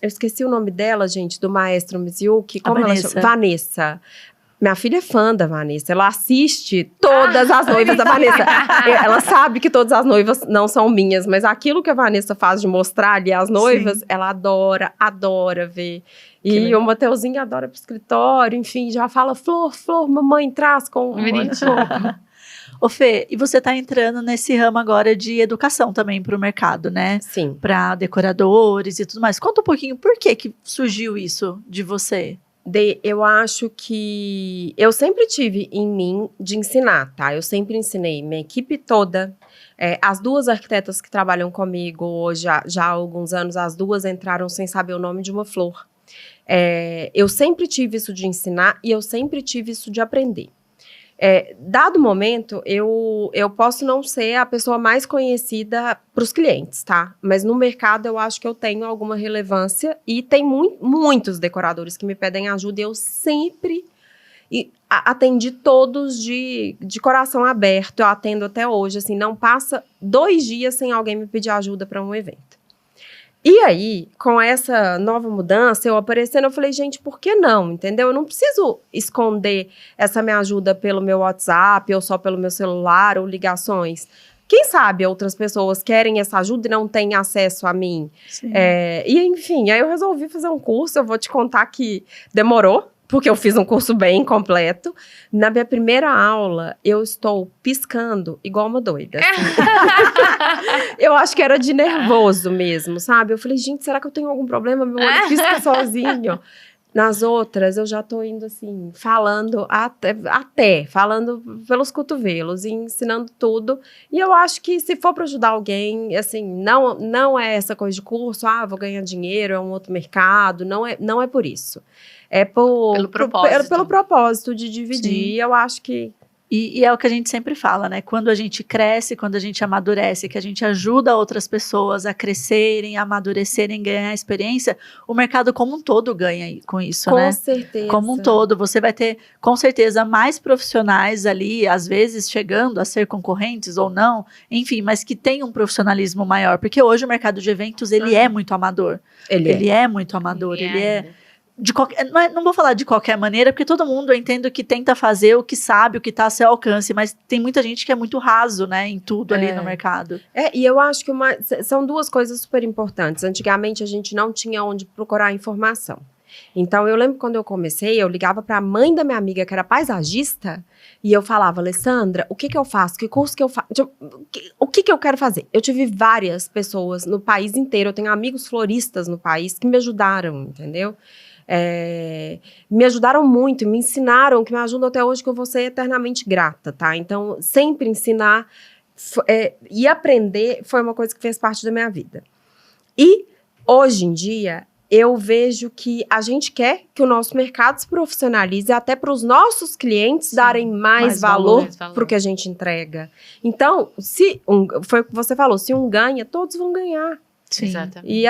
Eu esqueci o nome dela, gente, do maestro Mizuki. Como ela chama? Vanessa. Minha filha é fã da Vanessa, ela assiste todas as noivas da Vanessa. Ela sabe que todas as noivas não são minhas, mas aquilo que a Vanessa faz de mostrar ali as noivas, ela adora ver. E o Mateuzinho adora pro escritório, enfim, já fala, Flor, mamãe, traz com Ô Fê, e você tá entrando nesse ramo agora de educação também pro mercado, né? Sim. Para decoradores e tudo mais. Conta um pouquinho, por que surgiu isso de você? Eu acho que eu sempre tive em mim de ensinar, tá? Eu sempre ensinei minha equipe toda. As 2 arquitetas que trabalham comigo hoje, já há alguns anos, as 2 entraram sem saber o nome de uma flor. Eu sempre tive isso de ensinar e eu sempre tive isso de aprender. Dado momento, eu posso não ser a pessoa mais conhecida para os clientes, tá? Mas no mercado eu acho que eu tenho alguma relevância e tem muitos decoradores que me pedem ajuda e eu sempre atendi todos de coração aberto. Eu atendo até hoje, assim, não passa 2 dias sem alguém me pedir ajuda para um evento. E aí, com essa nova mudança, eu aparecendo, eu falei, gente, por que não, entendeu? Eu não preciso esconder essa minha ajuda pelo meu WhatsApp, ou só pelo meu celular, ou ligações. Quem sabe outras pessoas querem essa ajuda e não têm acesso a mim. E, enfim, aí eu resolvi fazer um curso, eu vou te contar que demorou, porque eu fiz um curso bem completo. Na minha primeira aula, eu estou piscando igual uma doida. Assim. Eu acho que era de nervoso mesmo, sabe? Eu falei, gente, será que eu tenho algum problema? Meu olho pisca sozinho. Nas outras, eu já tô indo assim, falando falando pelos cotovelos e ensinando tudo. E eu acho que se for para ajudar alguém, assim, não é essa coisa de curso, vou ganhar dinheiro, é um outro mercado, não é por isso. É pelo propósito de dividir. Eu acho que... E é o que a gente sempre fala, né? Quando a gente cresce, quando a gente amadurece, que a gente ajuda outras pessoas a crescerem, a amadurecerem, ganhar experiência, o mercado como um todo ganha com isso, né? Com certeza. Como um todo. Você vai ter, com certeza, mais profissionais ali, às vezes chegando a ser concorrentes ou não, enfim, mas que tem um profissionalismo maior. Porque hoje o mercado de eventos, ele é muito amador. Ele é muito amador, ele é... não vou falar de qualquer maneira, porque todo mundo, eu entendo que tenta fazer o que sabe, o que está a seu alcance, mas tem muita gente que é muito raso, né, em tudo ali no mercado. E eu acho que são 2 coisas super importantes. Antigamente, a gente não tinha onde procurar informação. Então, eu lembro quando eu comecei, eu ligava para a mãe da minha amiga, que era paisagista, e eu falava, Alessandra, o que eu faço? Que curso que eu faço? O que eu quero fazer? Eu tive várias pessoas no país inteiro, eu tenho amigos floristas no país que me ajudaram, entendeu? Me ajudaram muito, me ensinaram, que me ajudam até hoje, que eu vou ser eternamente grata, tá? Então, sempre ensinar e aprender foi uma coisa que fez parte da minha vida. E, hoje em dia, eu vejo que a gente quer que o nosso mercado se profissionalize até para os nossos clientes darem mais valor para o que a gente entrega. Então, foi o que você falou, se um ganha, todos vão ganhar. Sim. Exatamente. E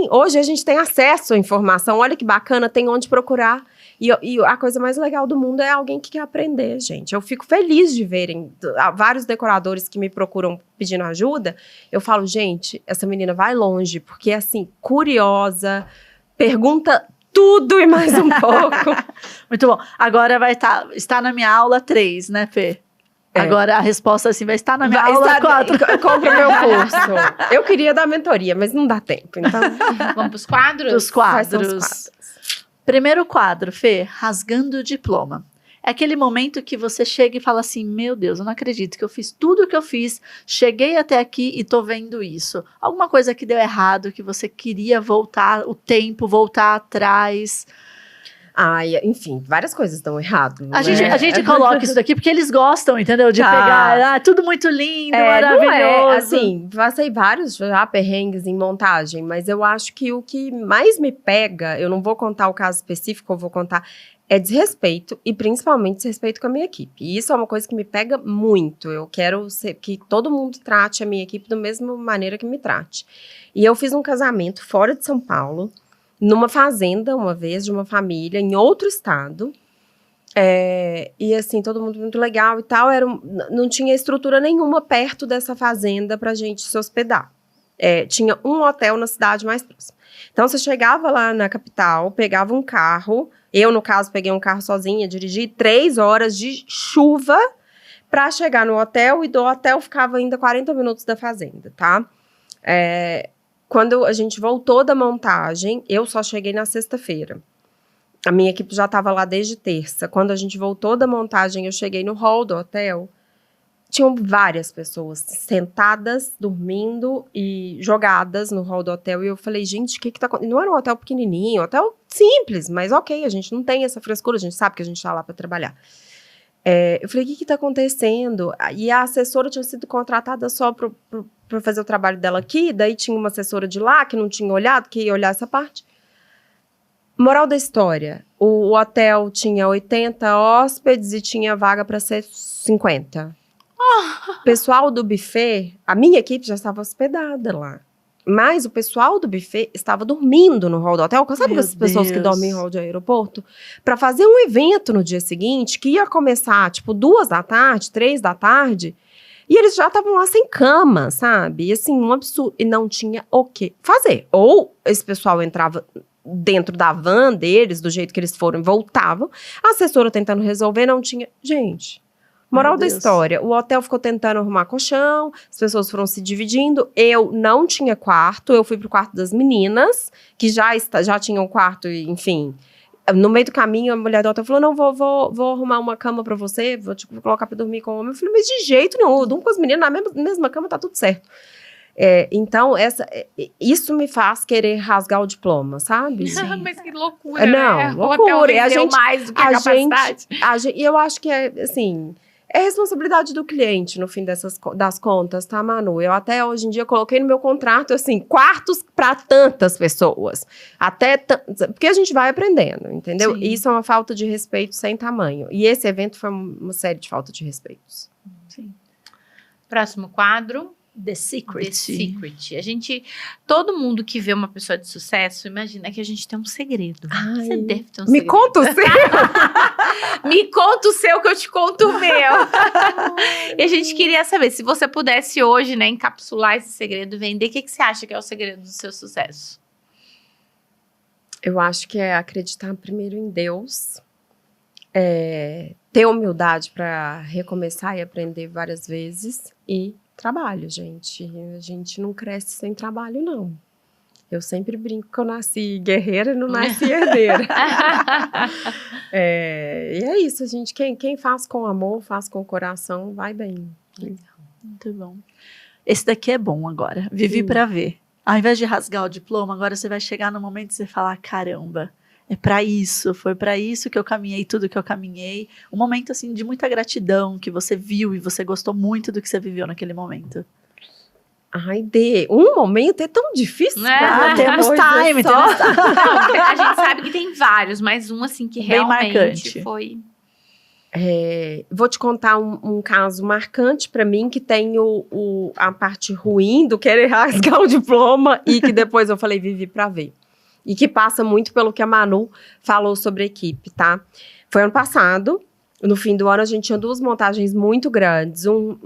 hoje a gente tem acesso à informação, olha que bacana, tem onde procurar. E a coisa mais legal do mundo é alguém que quer aprender, gente. Eu fico feliz de verem vários decoradores que me procuram pedindo ajuda. Eu falo, gente, essa menina vai longe, porque é assim, curiosa, pergunta tudo e mais um pouco. Muito bom. Agora está na minha aula 3, né, Fê? Agora a resposta assim vai estar na minha aula 4. Compra meu curso. Eu queria dar mentoria, mas não dá tempo. Então, vamos para os quadros? Os quadros. Primeiro quadro, Fê, rasgando o diploma. É aquele momento que você chega e fala assim, meu Deus, eu não acredito que eu fiz tudo o que eu fiz, cheguei até aqui e tô vendo isso. Alguma coisa que deu errado, que você queria voltar o tempo, voltar atrás... Enfim, várias coisas dão errado. A gente coloca isso daqui porque eles gostam, entendeu? De pegar, tudo muito lindo, maravilhoso. Assim, passei vários perrengues em montagem, mas eu acho que o que mais me pega, eu não vou contar o caso específico, eu vou contar, é desrespeito, e principalmente desrespeito com a minha equipe. E isso é uma coisa que me pega muito. Eu quero que todo mundo trate a minha equipe da mesma maneira que me trate. E eu fiz um casamento fora de São Paulo, numa fazenda, uma vez, de uma família, em outro estado. E assim, todo mundo muito legal e tal. Não tinha estrutura nenhuma perto dessa fazenda pra gente se hospedar. Tinha um hotel na cidade mais próxima. Então, você chegava lá na capital, pegava um carro. Eu, no caso, peguei um carro sozinha, dirigi 3 horas de chuva pra chegar no hotel. E do hotel ficava ainda 40 minutos da fazenda, tá? Quando a gente voltou da montagem, eu só cheguei na sexta-feira. A minha equipe já estava lá desde terça. Quando a gente voltou da montagem, eu cheguei no hall do hotel. Tinham várias pessoas sentadas, dormindo e jogadas no hall do hotel. E eu falei, gente, o que tá acontecendo? Não era um hotel pequenininho, um hotel simples, mas ok, a gente não tem essa frescura, a gente sabe que a gente tá lá para trabalhar. Eu falei, o que tá acontecendo? E a assessora tinha sido contratada só para fazer o trabalho dela aqui, daí tinha uma assessora de lá que não tinha olhado, que ia olhar essa parte. Moral da história, o hotel tinha 80 hóspedes e tinha vaga para ser 50. O pessoal do buffet, a minha equipe já estava hospedada lá. Mas o pessoal do buffet estava dormindo no hall do hotel. Sabe essas pessoas que dormem em hall de aeroporto? Para fazer um evento no dia seguinte, que ia começar, tipo, 2 da tarde, 3 da tarde. E eles já estavam lá sem cama, sabe? E assim, um absurdo. E não tinha o que fazer. Ou esse pessoal entrava dentro da van deles, do jeito que eles foram e voltavam. A assessora tentando resolver, não tinha... Gente... Moral da história, o hotel ficou tentando arrumar colchão, as pessoas foram se dividindo, eu não tinha quarto, eu fui pro quarto das meninas, que já tinham quarto, enfim. No meio do caminho, a mulher do hotel falou, não, vou arrumar uma cama pra você, vou te colocar pra dormir com o homem. Eu falei, mas de jeito nenhum, eu durmo com as meninas na mesma cama, tá tudo certo. Então, isso me faz querer rasgar o diploma, sabe? Mas que loucura, não, né? Loucura. O hotel vendeu mais do que a capacidade. E eu acho que assim... É responsabilidade do cliente, no fim das contas, tá, Manu? Eu até hoje em dia coloquei no meu contrato, assim, quartos para tantas pessoas. Porque a gente vai aprendendo, entendeu? E isso é uma falta de respeito sem tamanho. E esse evento foi uma série de falta de respeitos. Sim. Próximo quadro. The Secret. The Secret. Todo mundo que vê uma pessoa de sucesso, imagina que a gente tem um segredo. Você deve ter um segredo. Me conta o seu! Me conta o seu que eu te conto o meu. E a gente queria saber, se você pudesse hoje, né, encapsular esse segredo, vender, o que você acha que é o segredo do seu sucesso? Eu acho que é acreditar primeiro em Deus, ter humildade para recomeçar e aprender várias vezes e trabalho, gente. A gente não cresce sem trabalho, não. Eu sempre brinco que eu nasci guerreira e não nasci herdeira. E é isso, gente. Quem faz com amor, faz com o coração, vai bem. Muito bom. Esse daqui é bom agora. Vivi pra ver. Ao invés de rasgar o diploma, agora você vai chegar no momento de você falar, caramba, é pra isso, foi pra isso que eu caminhei tudo que eu caminhei. Um momento, assim, de muita gratidão, que você viu e você gostou muito do que você viveu naquele momento. Ai, um momento é tão difícil. Temos time. Não, a gente sabe que tem vários, mas um, assim, que bem realmente marcante. Foi... Vou te contar um caso marcante para mim, que tem a parte ruim do querer rasgar o diploma e que depois eu falei, vivi para ver. E que passa muito pelo que a Manu falou sobre a equipe, tá? Foi ano passado. No fim do ano, a gente tinha 2 montagens muito grandes, um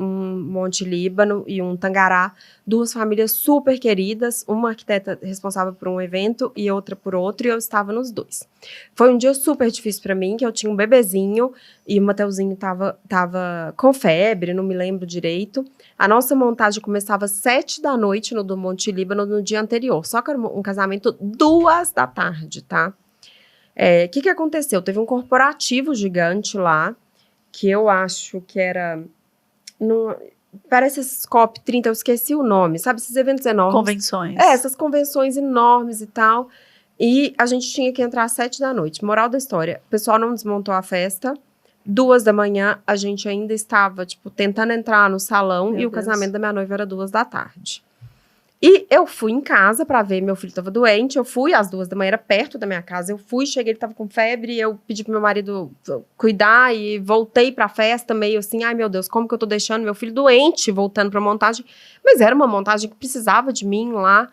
Monte Líbano e um Tangará, 2 famílias super queridas, uma arquiteta responsável por um evento e outra por outro, e eu estava nos 2. Foi um dia super difícil para mim, que eu tinha um bebezinho e o Mateuzinho tava com febre, não me lembro direito. A nossa montagem começava às 7 da noite no do Monte Líbano no dia anterior, só que era um casamento 2 da tarde, tá? O que aconteceu? Teve um corporativo gigante lá, que eu acho que era... parece esses COP30, eu esqueci o nome, sabe? Esses eventos enormes. Convenções. Essas convenções enormes e tal. E a gente tinha que entrar às 7 da noite. Moral da história, o pessoal não desmontou a festa. 2 da manhã, a gente ainda estava, tipo, tentando entrar no salão. Meu e o Deus. casamento da minha noiva era 2 da tarde. E eu fui em casa pra ver, meu filho tava doente, eu fui às 2h, era perto da minha casa, eu fui, cheguei, ele tava com febre, eu pedi pro meu marido cuidar e voltei pra festa meio assim, ai meu Deus, como que eu tô deixando meu filho doente, voltando pra montagem, mas era uma montagem que precisava de mim lá,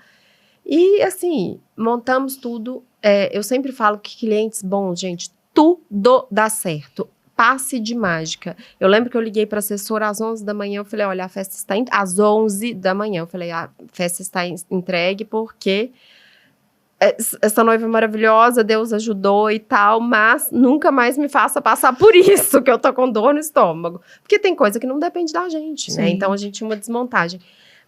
e assim, montamos tudo, eu sempre falo que clientes bons, gente, tudo dá certo. Passe de mágica. Eu lembro que eu liguei para a assessora às 11h, eu falei, olha, a festa está... Às 11h, eu falei, a festa está entregue porque essa noiva é maravilhosa, Deus ajudou e tal, mas nunca mais me faça passar por isso, que eu tô com dor no estômago. Porque tem coisa que não depende da gente, né? Então, a gente tinha uma desmontagem.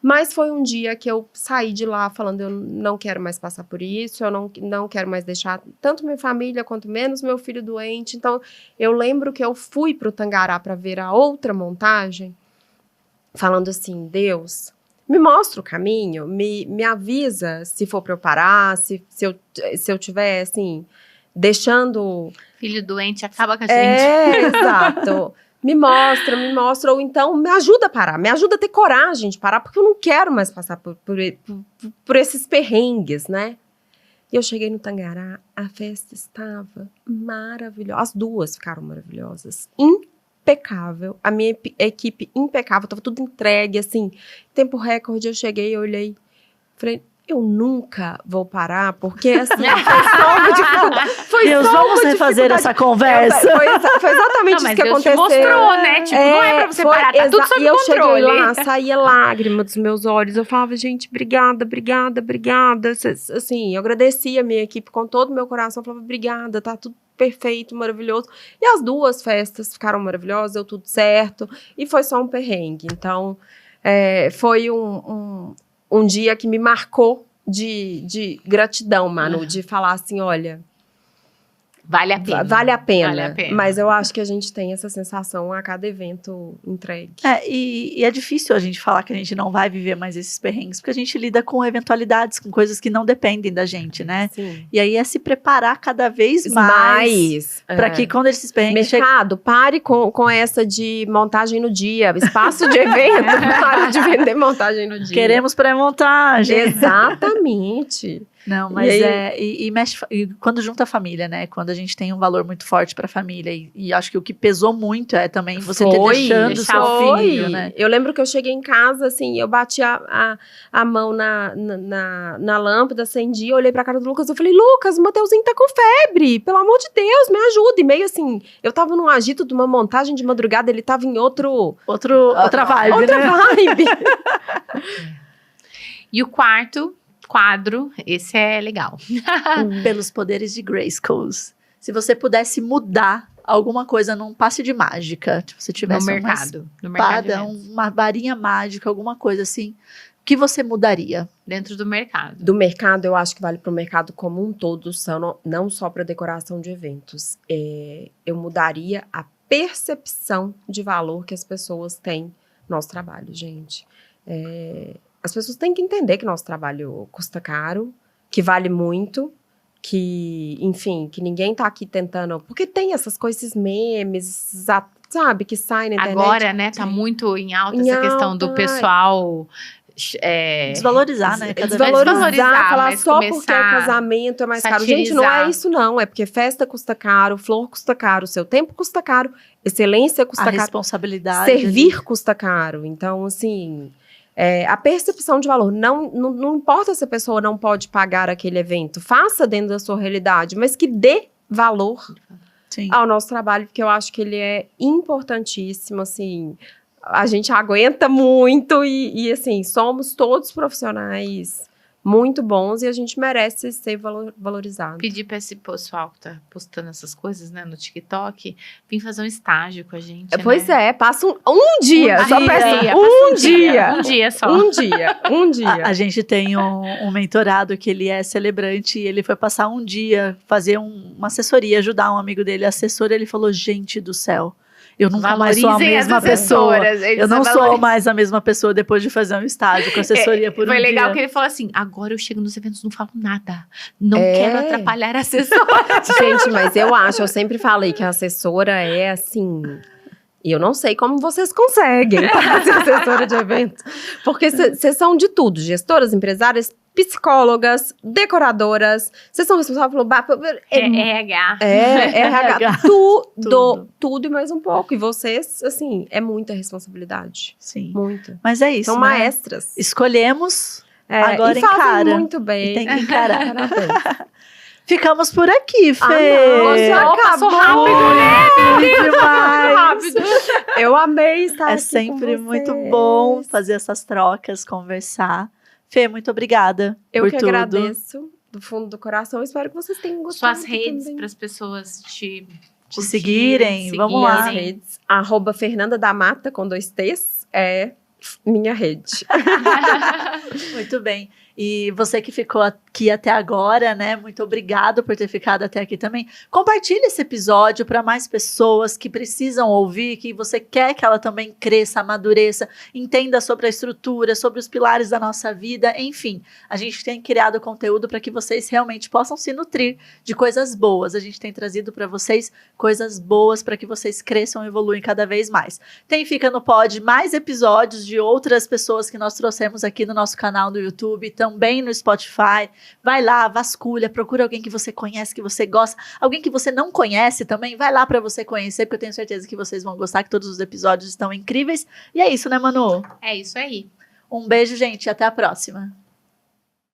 Mas foi um dia que eu saí de lá falando, eu não quero mais passar por isso, eu não quero mais deixar tanto minha família quanto menos meu filho doente. Então, eu lembro que eu fui pro Tangará para ver a outra montagem, falando assim, Deus, me mostra o caminho, me avisa se for para eu parar, se eu tiver, assim, deixando... Filho doente acaba com a gente. Exato. Me mostra, ou então me ajuda a parar, me ajuda a ter coragem de parar, porque eu não quero mais passar por esses perrengues, né? E eu cheguei no Tangará, a festa estava maravilhosa, as duas ficaram maravilhosas, impecável, a minha equipe impecável, tava tudo entregue, assim, tempo recorde, eu cheguei, eu olhei, falei... Eu nunca vou parar, porque assim, Deus, vamos refazer essa conversa. Foi exatamente isso que Deus aconteceu. Deus te mostrou, né? Tipo, não é pra você parar, tá tudo sob controle. E eu controle. cheguei lá, saía lágrima dos meus olhos. Eu falava, gente, obrigada. Assim, eu agradecia a minha equipe com todo o meu coração. Eu falava, obrigada, tá tudo perfeito, maravilhoso. E as duas festas ficaram maravilhosas, deu tudo certo. E foi só um perrengue. Então, foi um dia que me marcou de gratidão, Manu, de falar assim, olha... Vale a pena. Vale a pena. Vale a pena. Mas eu acho que a gente tem essa sensação a cada evento entregue. E é difícil a gente falar que a gente não vai viver mais esses perrengues, porque a gente lida com eventualidades, com coisas que não dependem da gente, né? Sim. E aí é se preparar cada vez mais para que quando esses perrengues mercado, pare com essa de montagem no dia, espaço de evento, pare de vender montagem no dia. Queremos pré-montagem. Exatamente. Não, mas mexe, e quando junta a família, né? Quando a gente tem um valor muito forte pra família. E acho que o que pesou muito é também você ter deixando o seu filho, né? Eu lembro que eu cheguei em casa, assim, eu bati a mão na lâmpada, acendi, olhei pra cara do Lucas, eu falei, Lucas, o Mateuzinho tá com febre, pelo amor de Deus, me ajuda. E meio assim, eu tava num agito de uma montagem de madrugada, ele tava em outra vibe, outra vibe. E o quarto quadro, esse é legal. Pelos poderes de Grayskulls. Se você pudesse mudar alguma coisa num passe de mágica, se você tivesse no mercado uma varinha mágica, alguma coisa assim, o que você mudaria? Dentro do mercado. Do mercado, eu acho que vale para o mercado como um todo, não só para decoração de eventos. Eu mudaria a percepção de valor que as pessoas têm no nosso trabalho, gente. As pessoas têm que entender que nosso trabalho custa caro, que vale muito, que, enfim, que ninguém tá aqui tentando... Porque tem essas coisas, esses memes, sabe, que saem na internet. Agora, né, tá muito em alta essa questão do pessoal... desvalorizar, né? Desvalorizar, falar só porque é casamento é mais caro. Gente, não é isso não, é porque festa custa caro, flor custa caro, seu tempo custa caro, excelência custa caro. A responsabilidade. Servir custa caro. Então, assim... a percepção de valor, não importa se a pessoa não pode pagar aquele evento, faça dentro da sua realidade, mas que dê valor ao nosso trabalho, porque eu acho que ele é importantíssimo, assim, a gente aguenta muito e assim, somos todos profissionais muito bons e a gente merece ser valorizado. Pedir para esse pessoal que tá postando essas coisas, né, no TikTok, vir fazer um estágio com a gente, Pois né? Passa um dia, só para um dia só. Um dia. A gente tem um mentorado que ele é celebrante e ele foi passar um dia, fazer uma assessoria, ajudar um amigo dele, assessor, ele falou, gente do céu, eu nunca mais sou a mesma pessoa. Eu não sou mais a mesma pessoa depois de fazer um estágio com assessoria por um dia. Foi legal que ele falou assim, agora eu chego nos eventos, não falo nada. Não quero atrapalhar a assessora. Gente, mas eu sempre falei que a assessora é assim... E eu não sei como vocês conseguem para ser assessora de eventos. Porque vocês são de tudo. Gestoras, empresárias, psicólogas, decoradoras. Vocês são responsáveis pelo bar. RH. RH. Tudo e mais um pouco. E vocês, assim, é muita responsabilidade. Sim. Muita. Mas é isso, São né? maestras. Escolhemos, agora e fazem encara. muito bem. E tem que encarar. Parabéns. Ficamos por aqui, Fê. Não, passou acabou. rápido, né? Demais. Rápido. Eu amei estar É aqui sempre com muito vocês. bom fazer essas trocas, conversar. Fê, muito obrigada Eu por que tudo. agradeço do fundo do coração. Espero que vocês tenham gostado. Suas redes também. para as pessoas te seguirem, vamos lá. Minhas redes, @Fernanda da Mata, com 2 T's, é minha rede. Muito bem. E você que ficou aqui até agora, né? Muito obrigado por ter ficado até aqui também. Compartilhe esse episódio para mais pessoas que precisam ouvir, que você quer que ela também cresça, amadureça, entenda sobre a estrutura, sobre os pilares da nossa vida, enfim. A gente tem criado conteúdo para que vocês realmente possam se nutrir de coisas boas. A gente tem trazido para vocês coisas boas para que vocês cresçam e evoluem cada vez mais. Fica no Pod mais episódios de outras pessoas que nós trouxemos aqui no nosso canal do YouTube, também no Spotify. Vai lá, vasculha, procura alguém que você conhece, que você gosta, alguém que você não conhece também, vai lá para você conhecer, porque eu tenho certeza que vocês vão gostar, que todos os episódios estão incríveis. E é isso, né, Manu? É isso aí. Um beijo, gente, e até a próxima.